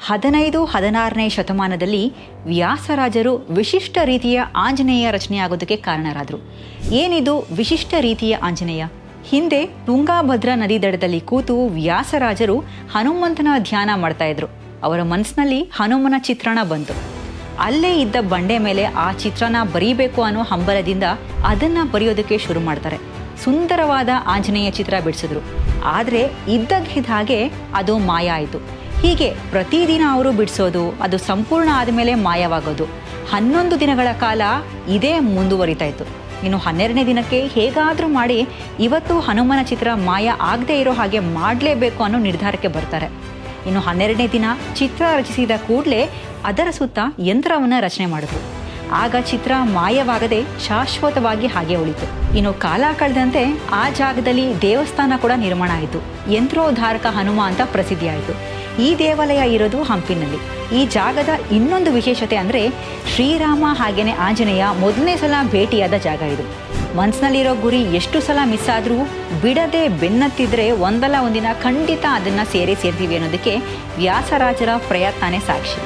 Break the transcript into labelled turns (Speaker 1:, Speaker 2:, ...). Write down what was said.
Speaker 1: 15-16ನೇ ಶತಮಾನದಲ್ಲಿ ವ್ಯಾಸರಾಜರು ವಿಶಿಷ್ಟ ರೀತಿಯ ಆಂಜನೇಯ ರಚನೆಯಾಗೋದಕ್ಕೆ ಕಾರಣರಾದರು. ಏನಿದು ವಿಶಿಷ್ಟ ರೀತಿಯ ಆಂಜನೇಯ? ಹಿಂದೆ ತುಂಗಾಭದ್ರಾ ನದಿ ದಡದಲ್ಲಿ ಕೂತು ವ್ಯಾಸರಾಜರು ಹನುಮಂತನ ಧ್ಯಾನ ಮಾಡ್ತಾ ಇದ್ರು. ಅವರ ಮನಸ್ಸಿನಲ್ಲಿ ಹನುಮನ ಚಿತ್ರಣ ಬಂತು. ಅಲ್ಲೇ ಇದ್ದ ಬಂಡೆ ಮೇಲೆ ಆ ಚಿತ್ರನ ಬರೀಬೇಕು ಅನ್ನೋ ಹಂಬಲದಿಂದ ಅದನ್ನು ಬರೆಯೋದಕ್ಕೆ ಶುರು ಮಾಡ್ತಾರೆ. ಸುಂದರವಾದ ಆಂಜನೇಯ ಚಿತ್ರ ಬಿಡಿಸಿದ್ರು. ಆದರೆ ಇದ್ದಕ್ಕಿದ್ದ ಹಾಗೆ ಅದು ಮಾಯ ಆಯಿತು. ಹೀಗೆ ಪ್ರತಿದಿನ ಅವರು ಬಿಡಿಸೋದು, ಅದು ಸಂಪೂರ್ಣ ಆದಮೇಲೆ ಮಾಯವಾಗೋದು. 11 ದಿನಗಳ ಕಾಲ ಇದೇ ಮುಂದುವರಿತಾ ಇತ್ತು. ಇನ್ನು 12ನೇ ದಿನಕ್ಕೆ ಹೇಗಾದರೂ ಮಾಡಿ ಇವತ್ತು ಹನುಮನ ಚಿತ್ರ ಮಾಯ ಆಗದೆ ಇರೋ ಹಾಗೆ ಮಾಡಲೇಬೇಕು ಅನ್ನೋ ನಿರ್ಧಾರಕ್ಕೆ ಬರ್ತಾರೆ. ಇನ್ನು 12ನೇ ದಿನ ಚಿತ್ರ ರಚಿಸಿದ ಕೂಡಲೇ ಅದರ ಸುತ್ತ ಯಂತ್ರವನ್ನು ರಚನೆ ಮಾಡಿದ್ರು. ಆಗ ಚಿತ್ರ ಮಾಯವಾಗದೆ ಶಾಶ್ವತವಾಗಿ ಹಾಗೆ ಉಳಿತು. ಇನ್ನು ಕಾಲ ಕಳೆದಂತೆ ಆ ಜಾಗದಲ್ಲಿ ದೇವಸ್ಥಾನ ಕೂಡ ನಿರ್ಮಾಣ ಆಯಿತು. ಯಂತ್ರೋದ್ಧಾರಕ ಹನುಮ ಅಂತ ಪ್ರಸಿದ್ಧಿ ಆಯಿತು. ಈ ದೇವಾಲಯ ಇರೋದು ಹಂಪಿನಲ್ಲಿ. ಈ ಜಾಗದ ಇನ್ನೊಂದು ವಿಶೇಷತೆ ಅಂದರೆ ಶ್ರೀರಾಮ ಹಾಗೇನೆ ಆಂಜನೇಯ ಮೊದಲನೇ ಸಲ ಭೇಟಿಯಾದ ಜಾಗ ಇದು. ಮನಸ್ಸಿನಲ್ಲಿರೋ ಗುರಿ ಎಷ್ಟು ಸಲ ಮಿಸ್ ಆದರೂ ಬಿಡದೆ ಬೆನ್ನತ್ತಿದ್ರೆ ಒಂದಲ್ಲ ಒಂದಿನ ಖಂಡಿತ ಅದನ್ನು ಸೇರ್ತೀವಿ ಅನ್ನೋದಕ್ಕೆ ವ್ಯಾಸರಾಜರ ಪ್ರಯತ್ನನೇ ಸಾಕ್ಷಿ.